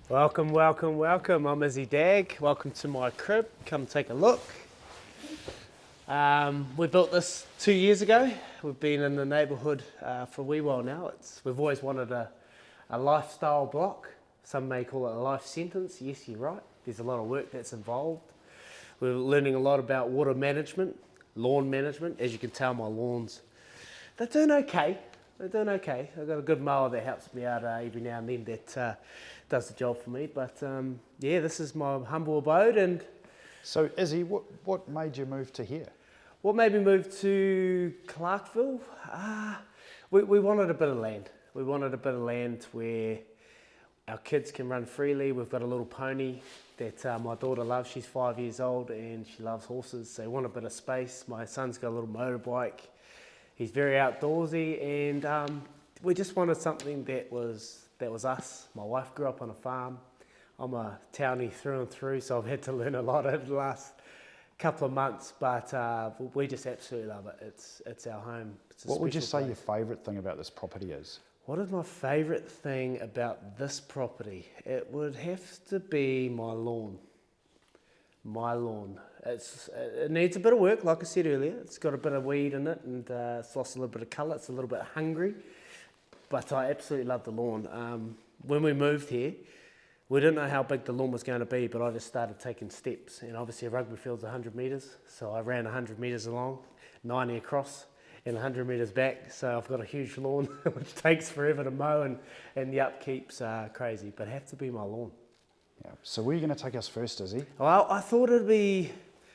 Welcome, welcome, welcome. I'm Izzy Dagg. Welcome to my crib. Come take a look. We built this 2 years ago. We've been in the neighbourhood for a wee while now. We've always wanted a lifestyle block. Some may call it a life sentence. Yes, you're right. There's a lot of work that's involved. We're learning a lot about water management, lawn management. As you can tell, my lawns, they're doing okay. They're doing okay. I've got a good mower that helps me out every now and then that does the job for me. But yeah, this is my humble abode. And So Izzy, what made you move to here? what made me move to Clarkeville? We wanted a bit of land. We wanted a bit of land where our kids can run freely. We've got a little pony that my daughter loves. She's 5 years old and she loves horses. So we want a bit of space. My son's got a little motorbike. He's very outdoorsy, and we just wanted something that was us. My wife grew up on a farm. I'm a townie through and through, so I've had to learn a lot over the last couple of months, but we just absolutely love it. It's our home. It's a What would you special say your place. favourite thing about this property is? What is my favourite thing about this property? It would have to be my lawn. My lawn. It needs a bit of work, like I said earlier. It's got a bit of weed in it, and it's lost a little bit of colour. It's a little bit hungry, but I absolutely love the lawn. When we moved here, we didn't know how big the lawn was going to be, but I just started taking steps. And obviously a rugby field's 100 metres, so I ran 100 metres along, 90 across, and 100 metres back. So I've got a huge lawn, which takes forever to mow, and the upkeep's crazy, but it has to be my lawn. Yeah. So where are you going to take us first, Izzy? Well, I thought it'd be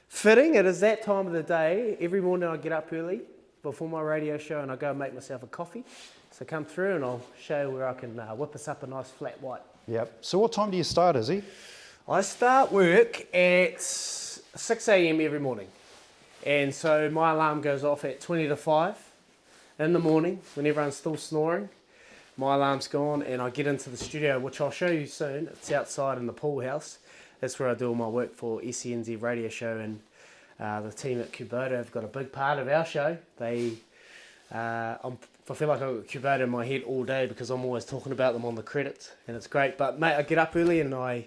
fitting. It is that time of the day. Every morning I get up early before my radio show and I go and make myself a coffee. So come through and I'll show you where I can whip us up a nice flat white. Yep. So what time do you start, Izzy? I start work at 6 a.m. every morning. And so my alarm goes off at 20 to 5 in the morning when everyone's still snoring. My alarm's gone and I get into the studio, which I'll show you soon. It's outside in the pool house. That's where I do all my work for SENZ radio show, and the team at Kubota have got a big part of our show. I feel like I've got Kubota in my head all day because I'm always talking about them on the credits, and it's great. But mate, I get up early and I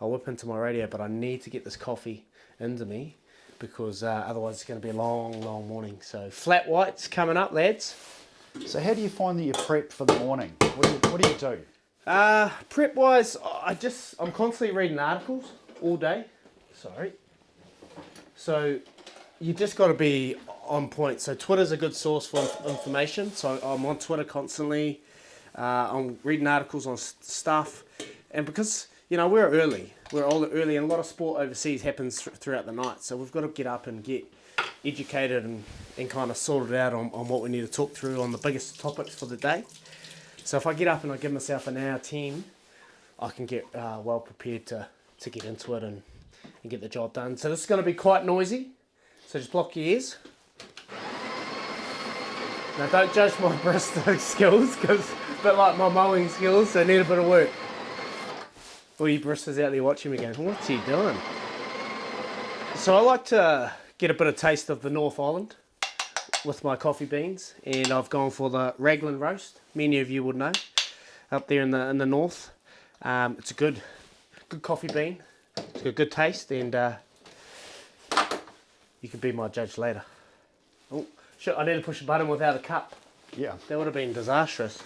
whip into my radio, but I need to get this coffee into me because otherwise it's going to be a long, long morning. So flat white's coming up, lads. So how do you find that you're prepped for the morning? What do you do? Prep wise, I'm constantly reading articles all day. Sorry. So you just got to be on point. So Twitter's a good source for information. So I'm on Twitter constantly. I'm reading articles on stuff, and because we're early, we're all early, and a lot of sport overseas happens throughout the night. So we've got to get up and get educated and kind of sorted out on what we need to talk through on the biggest topics for the day. So if I get up and I give myself an hour 10, I can get well prepared to get into it and get the job done. So this is going to be quite noisy, so just block your ears. Now don't judge my barista skills, because a bit like my mowing skills, they need a bit of work. All you baristas out there watching me going, what's he doing? So I like to get a bit of taste of the North Island with my coffee beans, and I've gone for the Raglan roast. Many of you would know, up there in the north. It's a good coffee bean. It's got a good taste, and you can be my judge later. Oh shit! I need to push a button without a cup. Yeah. That would have been disastrous.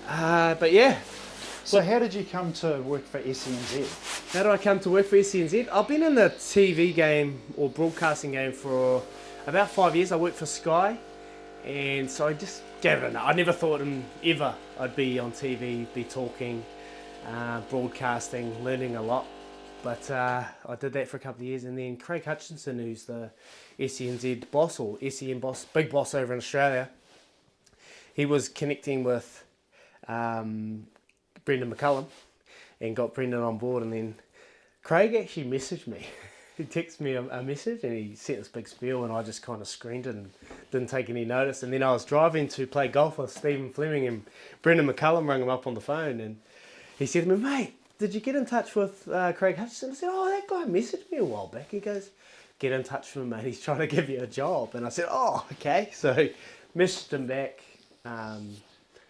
But yeah. So how did you come to work for SENZ? How did I come to work for SENZ? I've been in the TV game or broadcasting game for about 5 years. I worked for Sky, and so I just gave it a no. I never thought ever I'd be on TV, be talking, broadcasting, learning a lot. But I did that for a couple of years, and then Craig Hutchinson, who's the SENZ boss or SEN boss, big boss over in Australia, he was connecting with Brendan McCullum and got Brendan on board, and then Craig actually messaged me. He texted me a message and he sent this big spiel, and I just kind of screened it and didn't take any notice. And then I was driving to play golf with Stephen Fleming, and Brendan McCullum rang him up on the phone, and he said to me, mate, did you get in touch with Craig Hutchinson? I said, oh, that guy messaged me a while back. He goes, get in touch with him, mate. He's trying to give you a job. And I said, oh, okay. So messaged him back.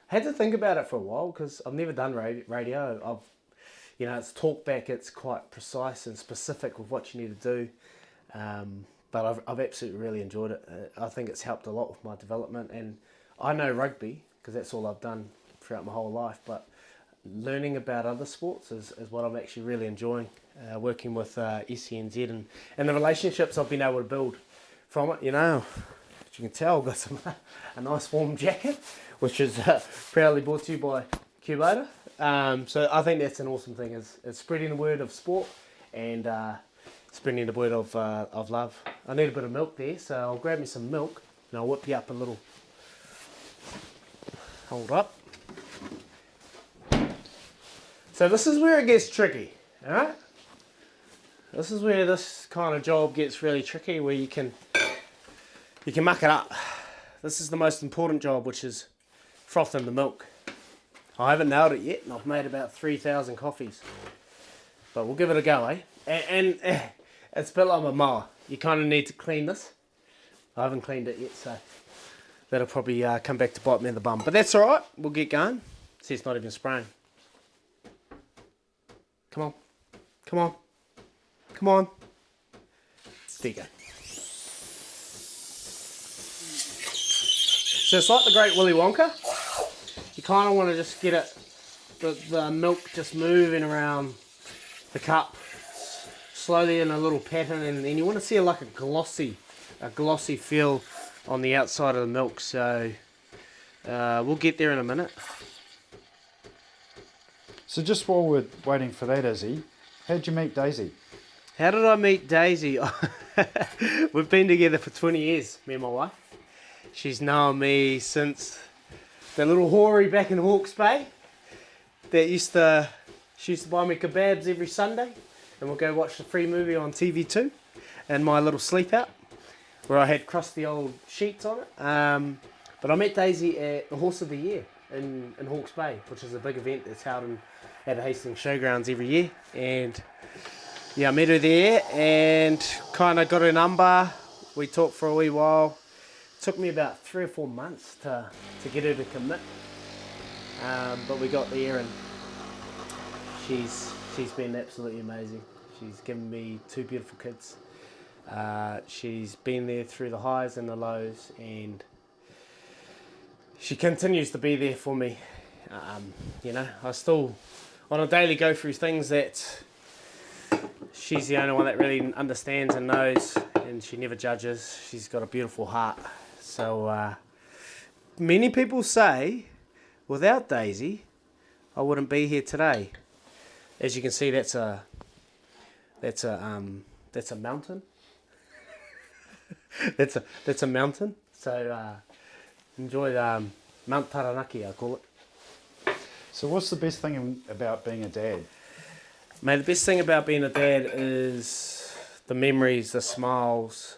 had to think about it for a while because I've never done radio. It's talk back. It's quite precise and specific with what you need to do. But I've absolutely really enjoyed it. I think it's helped a lot with my development. And I know rugby because that's all I've done throughout my whole life. But learning about other sports is what I'm actually really enjoying. Working with SCNZ and the relationships I've been able to build from it. As you can tell, I've got a nice warm jacket, which is proudly brought to you by Kubota. So I think that's an awesome thing, is spreading the word of sport and spreading the word of love. I need a bit of milk there, so I'll grab me some milk and I'll whip you up a little. Hold up. So this is where it gets tricky, alright? This is where this kind of job gets really tricky, where you can muck it up. This is the most important job, which is frothing the milk. I haven't nailed it yet, and I've made about 3,000 coffees. But we'll give it a go, eh? And it's a bit like a mower. You kind of need to clean this. I haven't cleaned it yet, so that'll probably come back to bite me in the bum. But that's alright, we'll get going. See, it's not even spraying. Come on. Come on. Come on. There you go. So it's like the Great Willy Wonka. You kind of want to just get it, the milk just moving around the cup slowly in a little pattern, and then you want to see like a glossy feel on the outside of the milk. So we'll get there in a minute. So just while we're waiting for that, Izzy, how'd you meet Daisy? How did I meet Daisy? We've been together for 20 years, me and my wife. She's known me since the little hoary back in Hawke's Bay. She used to buy me kebabs every Sunday, and we'll go watch the free movie on TV2 and my little sleep out, where I had crusty old sheets on it. But I met Daisy at the Horse of the Year in Hawke's Bay, which is a big event that's held at the Hastings Showgrounds every year. And yeah, I met her there and kind of got her number. We talked for a wee while. It took me about 3 or 4 months to get her to commit. But we got there, and she's been absolutely amazing. She's given me 2 beautiful kids. She's been there through the highs and the lows, and she continues to be there for me. I still, on a daily, go through things that she's the only one that really understands and knows, and she never judges. She's got a beautiful heart. So many people say, without Daisy, I wouldn't be here today. As you can see, that's a mountain. that's a mountain. So enjoy Mount Taranaki, I call it. So what's the best thing about being a dad? Mate, the best thing about being a dad is the memories, the smiles,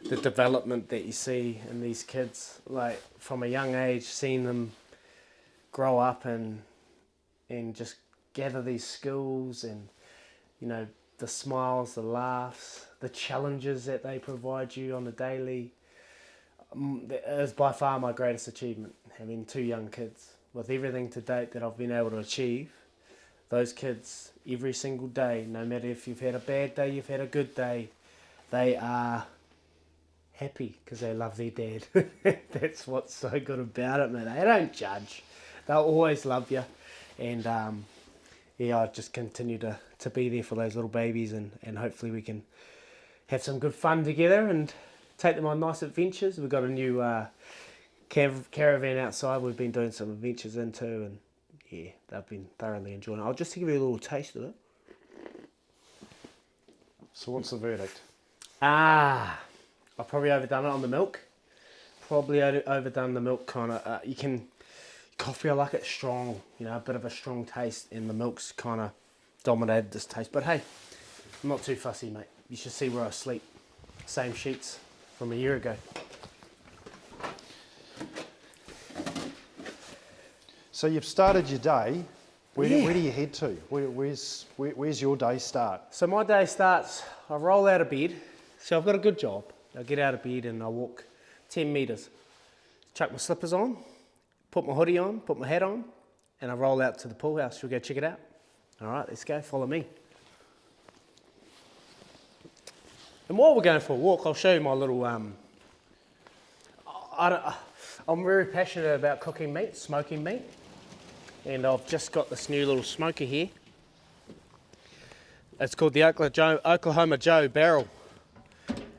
the development that you see in these kids. Like, from a young age, seeing them grow up and just gather these skills, and the smiles, the laughs, the challenges that they provide you on a daily, is by far my greatest achievement, having 2 young kids. With everything to date that I've been able to achieve, those kids, every single day, no matter if you've had a bad day, you've had a good day, they are happy because they love their dad. That's what's so good about it, man. They don't judge. They'll always love you. And I just continue to be there for those little babies, and hopefully we can have some good fun together and take them on nice adventures. We've got a new caravan outside we've been doing some adventures into, and yeah, they've been thoroughly enjoying it. I'll just give you a little taste of it. So what's the verdict? I've probably overdone it on the milk. Probably overdone the milk kind of. Coffee, I like it strong, a bit of a strong taste, and the milk's kind of dominated this taste. But hey, I'm not too fussy, mate. You should see where I sleep. Same sheets from a year ago. So you've started your day. Where do you head to? Where's your day start? So my day starts, I roll out of bed. So I've got a good job. I get out of bed and I walk 10 metres. Chuck my slippers on, put my hoodie on, put my hat on, and I roll out to the pool house. Shall we go check it out? All right, let's go. Follow me. And while we're going for a walk, I'll show you my little... I'm very passionate about cooking meat, smoking meat. And I've just got this new little smoker here. It's called the Oklahoma Joe barrel.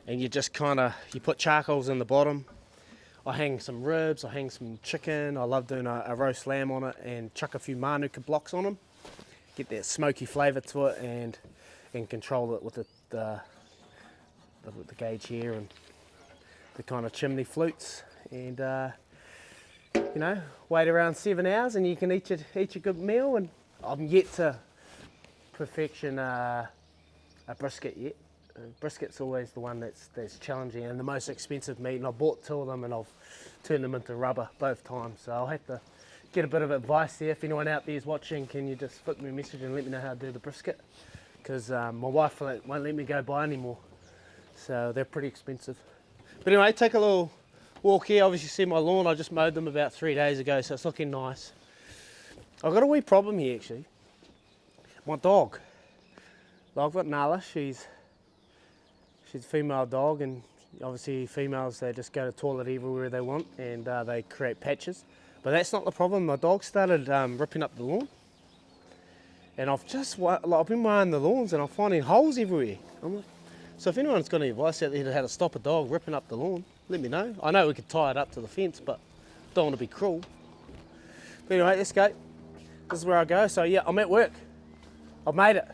And you just you put charcoals in the bottom. I hang some ribs, I hang some chicken. I love doing a roast lamb on it and chuck a few manuka blocks on them. Get that smoky flavour to it and control it with the gauge here and the kind of chimney flutes. And you know, wait around 7 hours and you can eat a good meal. And I'm yet to perfection a brisket yet. Brisket's always the one that's challenging and the most expensive meat, and I bought 2 of them and I've turned them into rubber both times, so I'll have to get a bit of advice there. If anyone out there is watching, can you just flick me a message and let me know how to do the brisket, because my wife won't let me go buy anymore, so they're pretty expensive. But anyway, take a little walk here. Obviously see my lawn, I just mowed them about 3 days ago, so it's looking nice. I've got a wee problem here actually. My dog, I've got Nala, she's a female dog, and obviously females, they just go to the toilet everywhere they want and they create patches. But that's not the problem. My dog started ripping up the lawn, and I've been mowing the lawns and I'm finding holes everywhere. So if anyone's got any advice out there to how to stop a dog ripping up the lawn, let me know. I know we could tie it up to the fence, but don't want to be cruel. But anyway, let's go. This is where I go. So yeah, I'm at work. I've made it.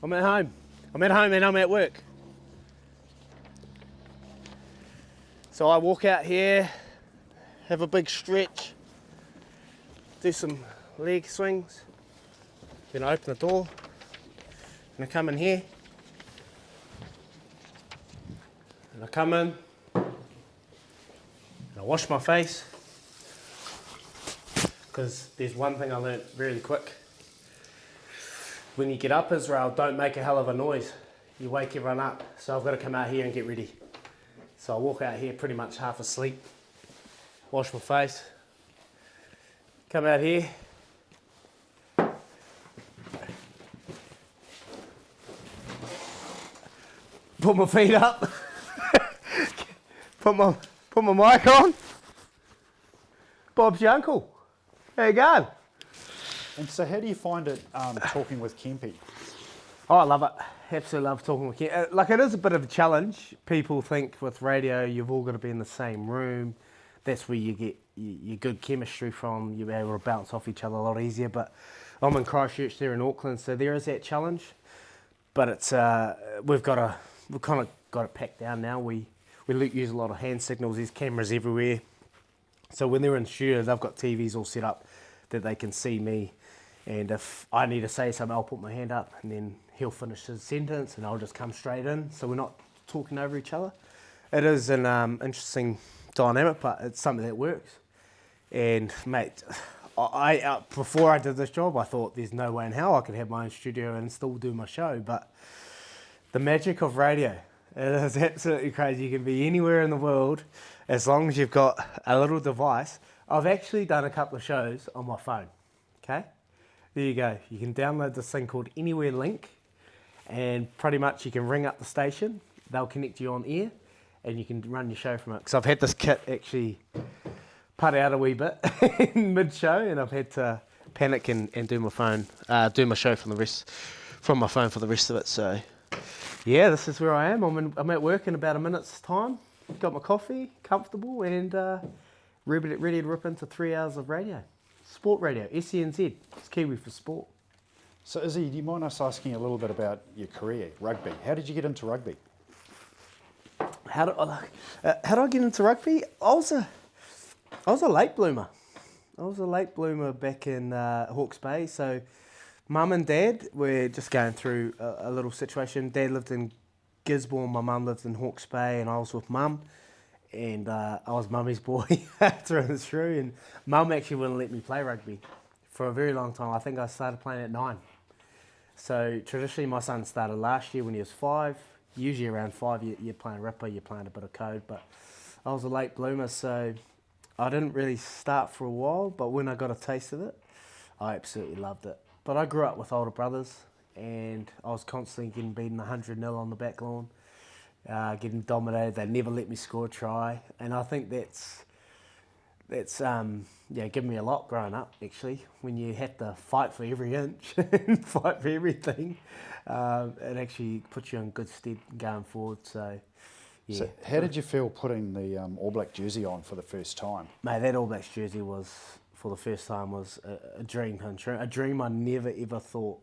I'm at home. I'm at home and I'm at work. So I walk out here, have a big stretch, do some leg swings, then I open the door, and I come in here, and I come in, and I wash my face, because there's one thing I learnt really quick. When you get up, Israel, don't make a hell of a noise. You wake everyone up, so I've got to come out here and get ready. So I walk out here pretty much half asleep, wash my face, come out here, put my feet up, put my mic on. Bob's your uncle. How you going? And so how do you find it talking with Kempy? Oh, I love it. Absolutely love talking with you. Like, it is a bit of a challenge. People think with radio you've all got to be in the same room. That's where you get your good chemistry from. You're able to bounce off each other a lot easier. But I'm in Christchurch, there in Auckland, so there is that challenge. But it's we've kind of got it packed down now. We use a lot of hand signals. There's cameras everywhere. So when they're in studio, they've got TVs all set up that they can see me. And if I need to say something, I'll put my hand up and then he'll finish his sentence and I'll just come straight in, so we're not talking over each other. It is an interesting dynamic, but it's something that works. And mate, I before I did this job, I thought there's no way in hell I could have my own studio and still do my show, but the magic of radio, it is absolutely crazy. You can be anywhere in the world as long as you've got a little device. I've actually done a couple of shows on my phone, okay? There you go. You can download this thing called Anywhere Link, and pretty much you can ring up the station, they'll connect you on air, and you can run your show from it. Because I've had this kit actually put out a wee bit in mid-show, and I've had to panic and do my show from my phone for the rest of it. So yeah, this is where I am. I'm at work in about a minute's time. Got my coffee, comfortable, and ready to rip into 3 hours of radio. Sport radio, SENZ. It's Kiwi for sport. So Izzy, do you mind us asking a little bit about your career, rugby? How did you get into rugby? How did I get into rugby? I was a late bloomer. I was a late bloomer back in Hawke's Bay. So mum and dad were just going through a little situation. Dad lived in Gisborne, my mum lived in Hawke's Bay, and I was with mum. And I was mummy's boy through and through. And mum actually wouldn't let me play rugby for a very long time. I think I started playing at 9. So traditionally my son started last year when he was 5. Usually around 5 you're playing ripper, you're playing a bit of code. But I was a late bloomer, so I didn't really start for a while, but when I got a taste of it, I absolutely loved it. But I grew up with older brothers, and I was constantly getting beaten 100-0 on the back lawn, getting dominated. They never let me score a try, and I think that's given me a lot growing up, actually. When you have to fight for every inch and fight for everything, it actually puts you in good stead going forward. So, yeah. So how did you feel putting the All Black jersey on for the first time? Mate, that All Blacks jersey for the first time, was a dream come true. A dream I never ever thought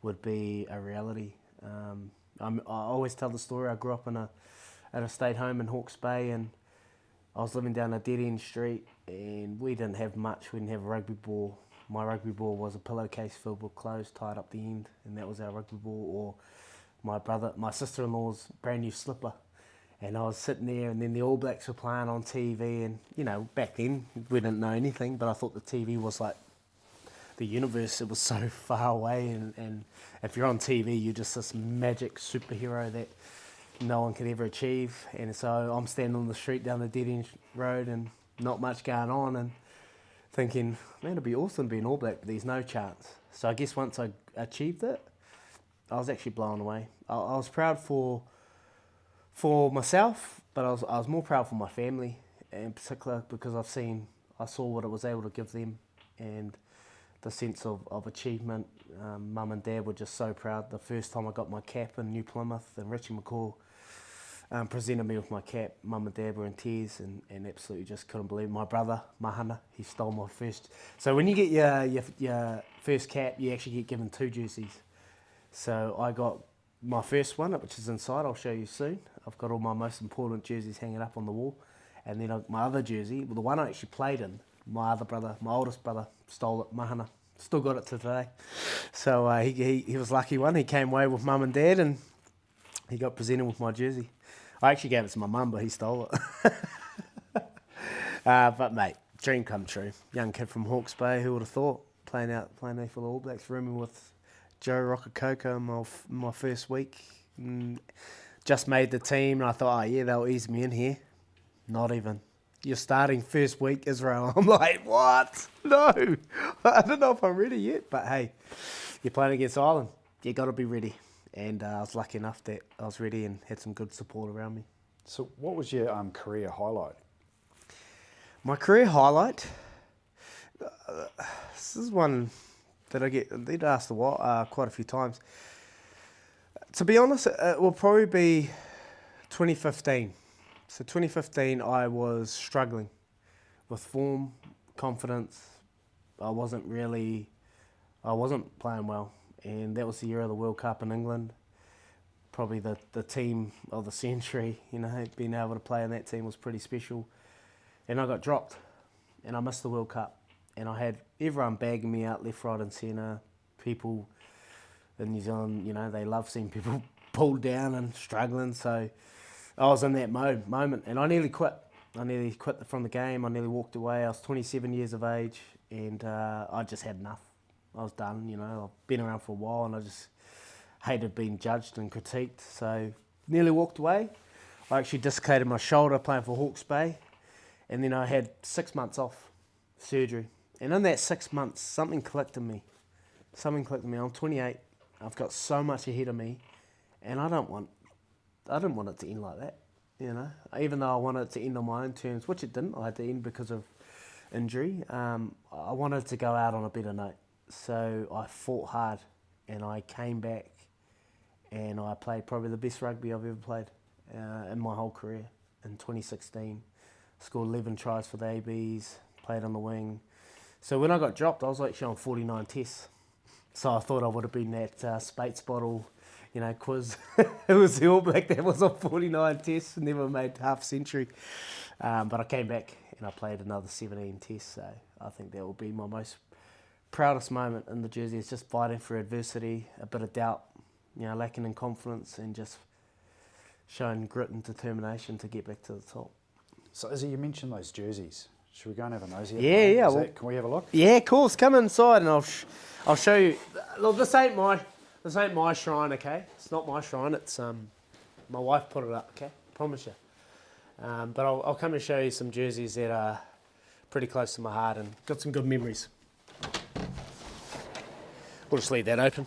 would be a reality. I always tell the story. I grew up at a state home in Hawke's Bay, and I was living down a dead-end street, and we didn't have much. We didn't have a rugby ball. My rugby ball was a pillowcase filled with clothes tied up the end, and that was our rugby ball. Or my sister-in-law's brand new slipper. And I was sitting there, and then the All Blacks were playing on TV, and, you know, back then we didn't know anything, but I thought the TV was like the universe. It was so far away, and if you're on TV, you're just this magic superhero that no one could ever achieve. And so I'm standing on the street down the dead end road, and not much going on, and thinking, man, it'd be awesome being All Black, but there's no chance. So I guess once I achieved it, I was actually blown away. I was proud for myself, but I was more proud for my family, in particular, because I saw what it was able to give them, and the sense of achievement. Mum and Dad were just so proud. The first time I got my cap in New Plymouth, and Richie McCaw presented me with my cap, Mum and Dad were in tears, and absolutely just couldn't believe it. My brother, Mahana, he stole my first. So when you get your first cap, you actually get given 2 jerseys. So I got my first one, which is inside, I'll show you soon. I've got all my most important jerseys hanging up on the wall. And then my other jersey, well, the one I actually played in, my oldest brother, stole it, Mahana. Still got it to today. So he was lucky one. He came away with Mum and Dad, and he got presented with my jersey. I actually gave it to my mum, but he stole it. But mate, dream come true. Young kid from Hawke's Bay, who would have thought, playing there for the All Blacks, rooming with Joe Rockakoko in my first week. Just made the team, and I thought, oh yeah, they'll ease me in here. Not even. You're starting first week, Israel. I'm like, what? No. I don't know if I'm ready yet, but hey, you're playing against Ireland. You got to be ready. And I was lucky enough that I was ready and had some good support around me. So what was your career highlight? My career highlight, this is one that I get asked quite a few times. To be honest, it will probably be 2015. So 2015, I was struggling with form, confidence. I wasn't playing well. And that was the year of the World Cup in England. Probably the team of the century, being able to play in that team was pretty special. And I got dropped, and I missed the World Cup. And I had everyone bagging me out left, right and centre. People in New Zealand, they love seeing people pulled down and struggling. So I was in that moment, and I nearly quit. I nearly quit from the game. I nearly walked away. I was 27 years of age, and I just had enough. I was done, I've been around for a while, and I just hated being judged and critiqued. So nearly walked away. I actually dislocated my shoulder playing for Hawke's Bay, and then I had 6 months off surgery. And in that 6 months, something clicked in me. I'm 28. I've got so much ahead of me, and I didn't want it to end like that, Even though I wanted it to end on my own terms, which it didn't. I had to end because of injury. I wanted to go out on a better note. So I fought hard, and I came back, and I played probably the best rugby I've ever played in my whole career in 2016. Scored 11 tries for the ABs, played on the wing. So when I got dropped, I was actually on 49 tests. So I thought I would have been that Spates bottle, quiz. It was the All Black that was on 49 tests, never made half century. But I came back and I played another 17 tests. So I think that will be my most proudest moment in the jersey. Is just fighting for adversity, a bit of doubt, lacking in confidence, and just showing grit and determination to get back to the top. So Izzy, you mentioned those jerseys. Should we go and have a nosy? Yeah. Can we have a look? Yeah, of course. Come inside and I'll show you. Look, this ain't my shrine, okay? It's not my shrine. It's my wife put it up, okay? Promise you. But I'll come and show you some jerseys that are pretty close to my heart and got some good memories. We'll just leave that open.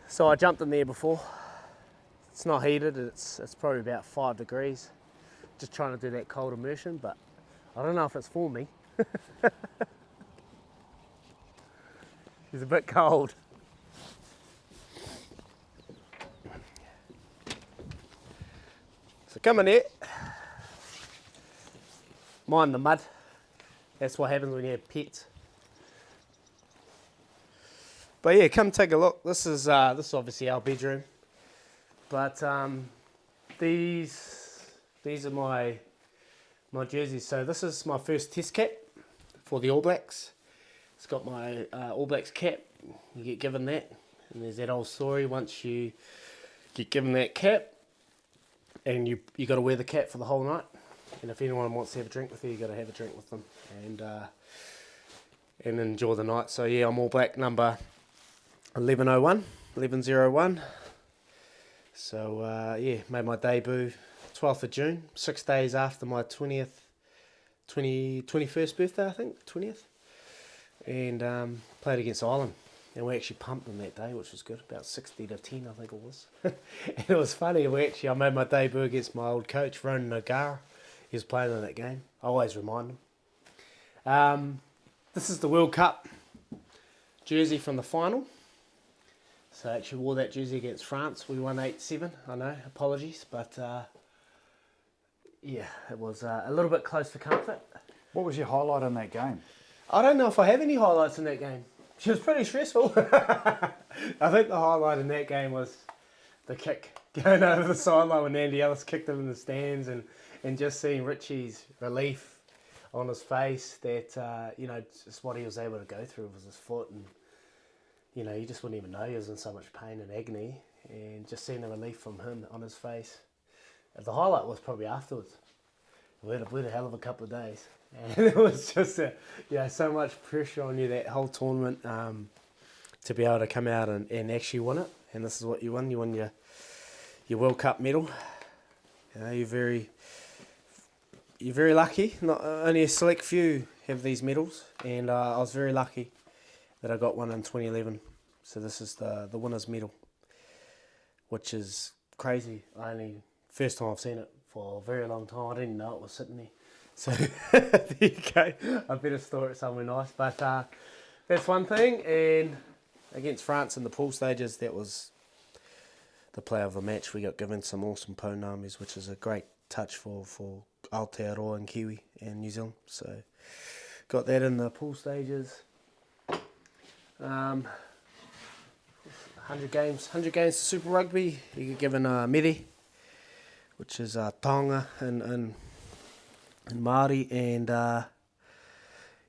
So I jumped in there before. It's not heated, it's probably about 5 degrees. Just trying to do that cold immersion, but I don't know if it's for me. It's a bit cold. So come in here. Mind the mud. That's what happens when you have pets. But yeah, come take a look. This is obviously our bedroom. But these are my jerseys. So this is my first test cap for the All Blacks. It's got my All Blacks cap. You get given that, and there's that old story. Once you get given that cap, and you got to wear the cap for the whole night. And if anyone wants to have a drink with you, you got to have a drink with them and enjoy the night. So yeah, I'm All Black number 1101. So yeah, made my debut 12th of June, 6 days after my 21st birthday, I think, 20th. And played against Ireland. And we actually pumped them that day, which was good, about 60-10, I think it was. And it was funny, I made my debut against my old coach, Ronan O'Gara. He was playing in that game. I always remind him. This is the World Cup jersey from the final. So I actually wore that jersey against France. We won 8-7, I know, apologies. But yeah, it was a little bit close for comfort. What was your highlight in that game? I don't know if I have any highlights in that game. She was pretty stressful. I think the highlight in that game was the kick going over the sideline when Andy Ellis kicked him in the stands and just seeing Richie's relief on his face that, just what he was able to go through with his foot. And, you just wouldn't even know he was in so much pain and agony. And just seeing the relief from him on his face. The highlight was probably afterwards. We had a hell of a couple of days. And it was just so much pressure on you that whole tournament to be able to come out and actually win it. And this is what you won. You won your World Cup medal. You're very lucky. Not only a select few have these medals, and I was very lucky that I got one in 2011. So this is the winner's medal, which is crazy. First time I've seen it for a very long time. I didn't know it was sitting there. So there you go. I better store it somewhere nice. But that's one thing. And against France in the pool stages, that was the player of the match. We got given some awesome pounamis, which is a great touch for Aotearoa and Kiwi and New Zealand. So got that in the pool stages. 100 games to Super Rugby. You get given a mere, which is taonga and Māori, and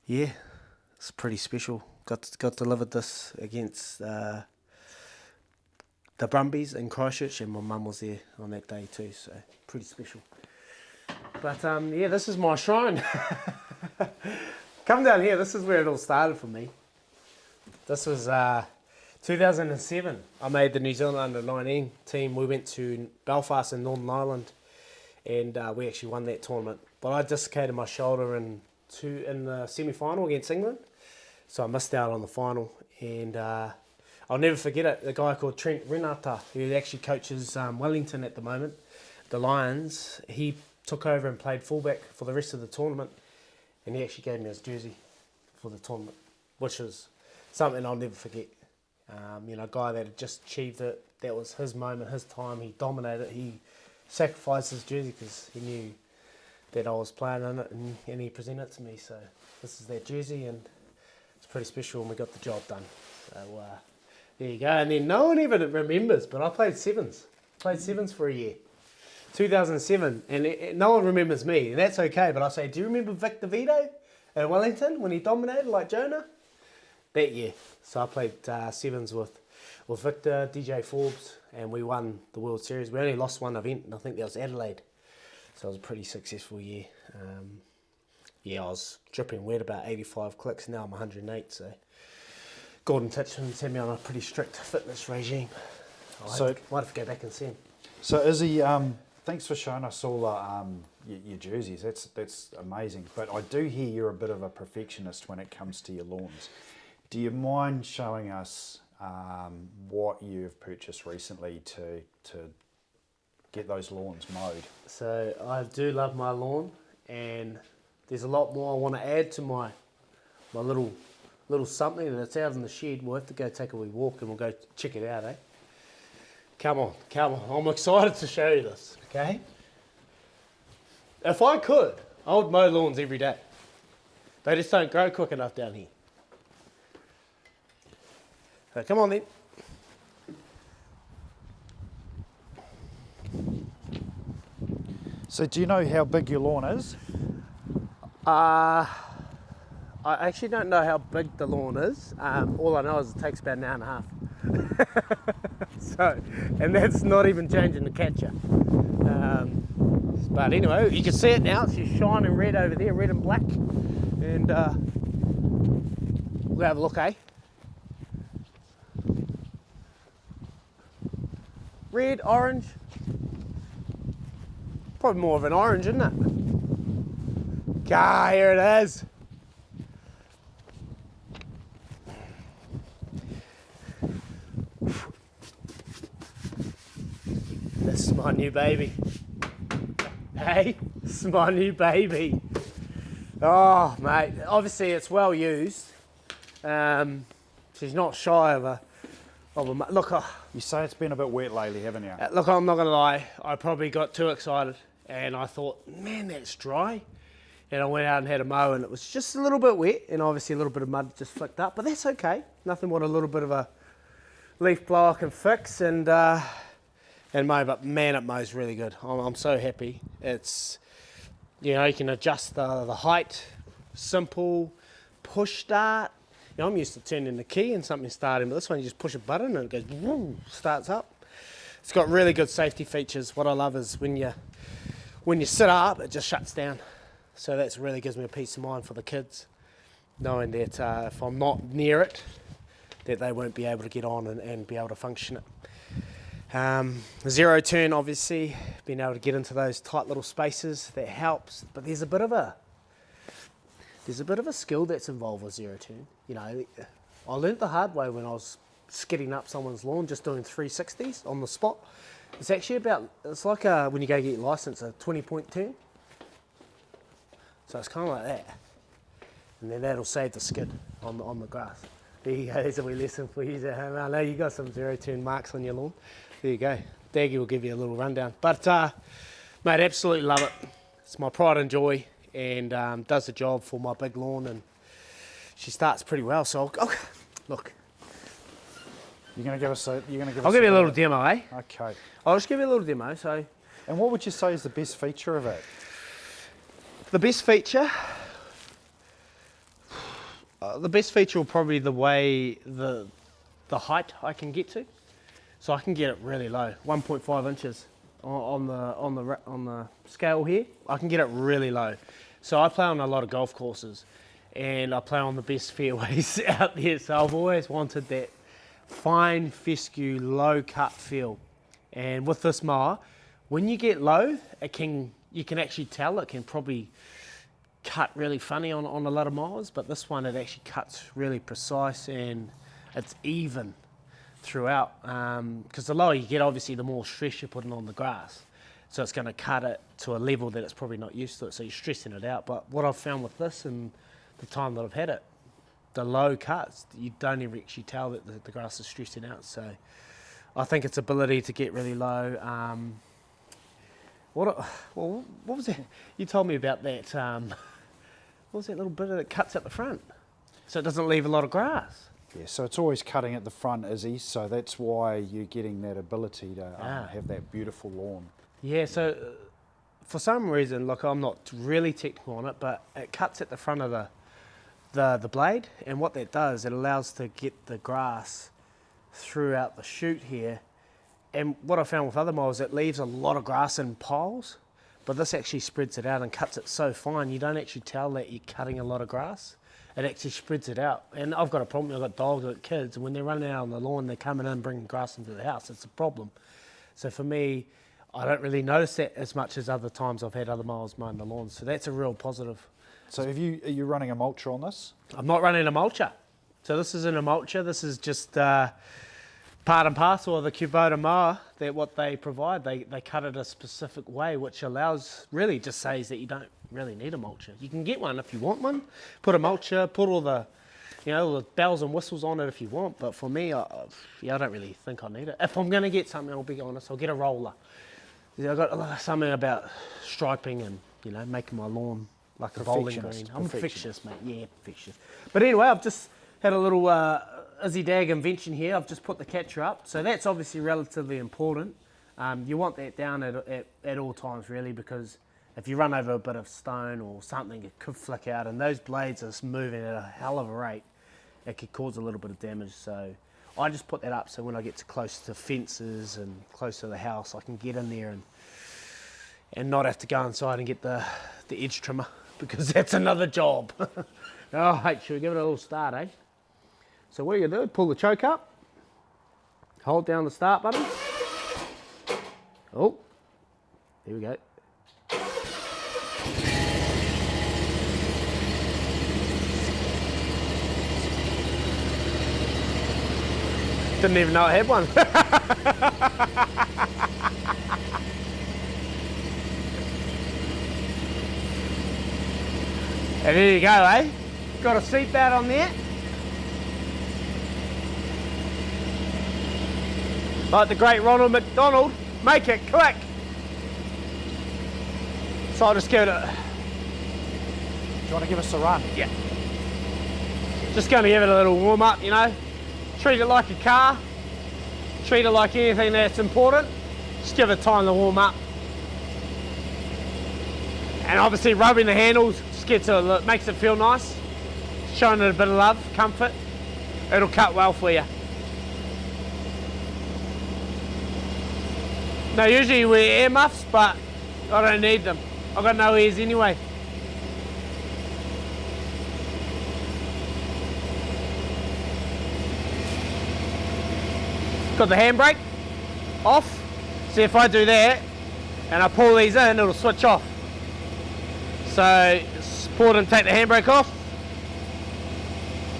yeah, it's pretty special. Got delivered this against the Brumbies in Christchurch, and my mum was there on that day too, so pretty special. But yeah, this is my shrine. Come down here, this is where it all started for me. This was 2007. I made the New Zealand under-19 team. We went to Belfast in Northern Ireland, and we actually won that tournament. But I dislocated my shoulder in the semi-final against England, so I missed out on the final. And I'll never forget it. The guy called Trent Renata, who actually coaches Wellington at the moment, the Lions, he took over and played fullback for the rest of the tournament, and he actually gave me his jersey for the tournament, which is something I'll never forget. A guy that had just achieved it. That was his moment, his time. He dominated. He sacrificed his jersey because he knew that I was playing in it, and he presented it to me. So this is that jersey, and it's pretty special, and we got the job done. So there you go. And then no one even remembers, but I played sevens. Played sevens for a year. 2007, and no one remembers me, and that's okay. But I say, do you remember Victor Vito at Wellington when he dominated like Jonah? That year. So I played sevens with Victor, DJ Forbes, and we won the World Series. We only lost one event, and I think that was Adelaide. So it was a pretty successful year. I was dripping wet, about 85 clicks. Now I'm 108. So Gordon Titchman's had me on a pretty strict fitness regime. Might have to go back and see him. So Izzy, thanks for showing us all your jerseys. That's amazing. But I do hear you're a bit of a perfectionist when it comes to your lawns. Do you mind showing us what you've purchased recently to get those lawns mowed? So I do love my lawn, and there's a lot more I want to add to my little something that's out in the shed. We'll have to go take a wee walk and we'll go check it out, eh? Come on. I'm excited to show you this, okay? If I could, I would mow lawns every day. They just don't grow quick enough down here. So come on then. So do you know how big your lawn is? I actually don't know how big the lawn is. All I know is it takes about an hour and a half. So, and that's not even changing the catcher. But anyway, you can see it now. It's just shining red over there, red and black. And we'll have a look, eh? Red, orange. Probably more of an orange, isn't it? Ah, here it is. This is my new baby. Hey, this is my new baby. Oh, mate, obviously it's well used. She's not shy of a look. You say it's been a bit wet lately, haven't you? Look, I'm not gonna lie. I probably got too excited, and I thought, man, that's dry. And I went out and had a mow, and it was just a little bit wet, and obviously a little bit of mud just flicked up. But that's okay. Nothing what a little bit of a leaf blower can fix, and mow. But man, it mows really good. I'm so happy. It's, you know, you can adjust the height, simple, push start. You know, I'm used to turning the key and something starting, but this one you just push a button and it goes, woo, starts up. It's got really good safety features. What I love is when you sit up, it just shuts down. So that really gives me a peace of mind for the kids, knowing that if I'm not near it, that they won't be able to get on and be able to function it. Zero-turn, obviously, being able to get into those tight little spaces, that helps. But there's a bit of a skill that's involved with zero-turn. You know, I learnt the hard way when I was skidding up someone's lawn, just doing 360s on the spot. It's actually it's like when you go get your license, a 20-point turn. So it's kind of like that. And then that'll save the skid on the grass. There you go, there's a wee lesson for you. I know you got some zero-turn marks on your lawn. There you go. Daggy will give you a little rundown. But, mate, absolutely love it. It's my pride and joy, and does the job for my big lawn, and she starts pretty well. So, look. You're going to give us I'll give you a little demo, eh? Okay. I'll just give you a little demo. So, and what would you say is the best feature of it? The best feature will probably the way the height I can get to. So I can get it really low, 1.5 inches on the scale here. I can get it really low. So I play on a lot of golf courses, and I play on the best fairways out there. So I've always wanted that fine fescue, low cut feel. And with this mower, when you get low, you can actually tell it can probably cut really funny on a lot of mowers, but this one, it actually cuts really precise and it's even throughout. Because the lower you get, obviously, the more stress you're putting on the grass. So it's going to cut it to a level that it's probably not used to it, so you're stressing it out. But what I've found with this and the time that I've had it, the low cuts, you don't even actually tell that the grass is stressing out. So I think its ability to get really low. What was it? You told me about that. What was that little bit that cuts at the front? So it doesn't leave a lot of grass. Yeah, so it's always cutting at the front, Izzy, so that's why you're getting that ability to have that beautiful lawn. Yeah, so for some reason, look, I'm not really technical on it, but it cuts at the front of the blade, and what that does, it allows to get the grass throughout the chute here. And what I found with other mowers, it leaves a lot of grass in piles, but this actually spreads it out and cuts it so fine, you don't actually tell that you're cutting a lot of grass. It actually spreads it out. And I've got a problem, I've got dogs, I've got kids, and when they're running out on the lawn, they're coming in and bringing grass into the house. It's a problem. So for me, I don't really notice that as much as other times I've had other mowers mowing the lawns. So that's a real positive. So are you running a mulcher on this? I'm not running a mulcher. So this isn't a mulcher. This is just part and parcel of the Kubota mower. That what they provide. They cut it a specific way, which allows, really just says that you don't really need a mulcher. You can get one if you want one. Put a mulcher, put all the, all the bells and whistles on it if you want. But for me, I don't really think I need it. If I'm going to get something, I'll be honest, I'll get a roller. I've got something about striping and, making my lawn like a bowling green. I'm perfectionist, mate. Yeah, perfectionist. But anyway, I've just had a little Izzy Dagg invention here. I've just put the catcher up. So that's obviously relatively important. You want that down at all times, really, because if you run over a bit of stone or something, it could flick out. And those blades are moving at a hell of a rate. It could cause a little bit of damage. So I just put that up so when I get close to fences and close to the house, I can get in there and not have to go inside and get the edge trimmer, because that's another job. All right, should we give it a little start, eh? So what you're going to do, pull the choke up, hold down the start button. Oh, here we go. Didn't even know I had one. And there you go, eh? Got a seat belt on there. Like the great Ronald McDonald, make it click. So I'll just give it a... Do you want to give us a run? Yeah. Just going to give it a little warm up, Treat it like a car. Treat it like anything that's important. Just give it time to warm up. And obviously rubbing the handles just makes it feel nice. Showing it a bit of love, comfort. It'll cut well for you. Now usually you wear ear muffs, but I don't need them. I've got no ears anyway. Got the handbrake off. See, if I do that and I pull these in, it'll switch off. So it's important to take the handbrake off.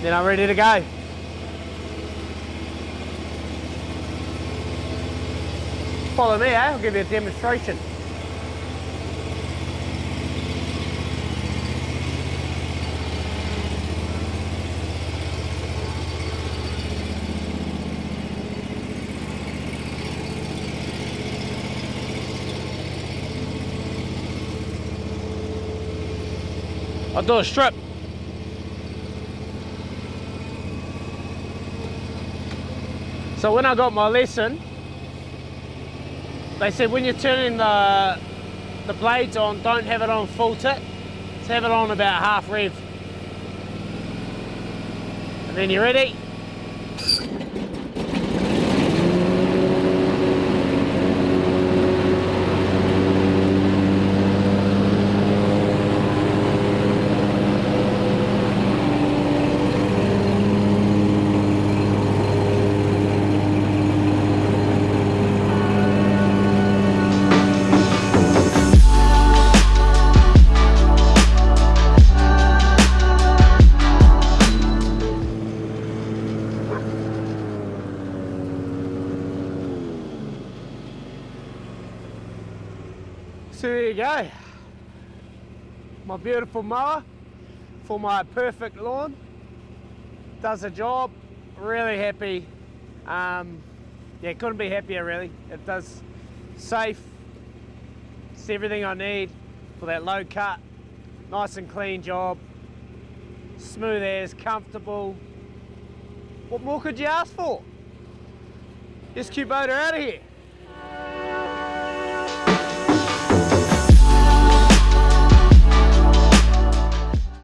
Then I'm ready to go. Follow me, I'll give you a demonstration. I'll do a strip. So when I got my lesson, they said when you're turning the blades on, don't have it on full tit. Just have it on about half rev. And then you're ready. So there you go, my beautiful mower for my perfect lawn. Does the job, really happy. Yeah, couldn't be happier really. It does safe, it's everything I need for that low cut, nice and clean job, smooth as, comfortable. What more could you ask for? This Kubota out of here.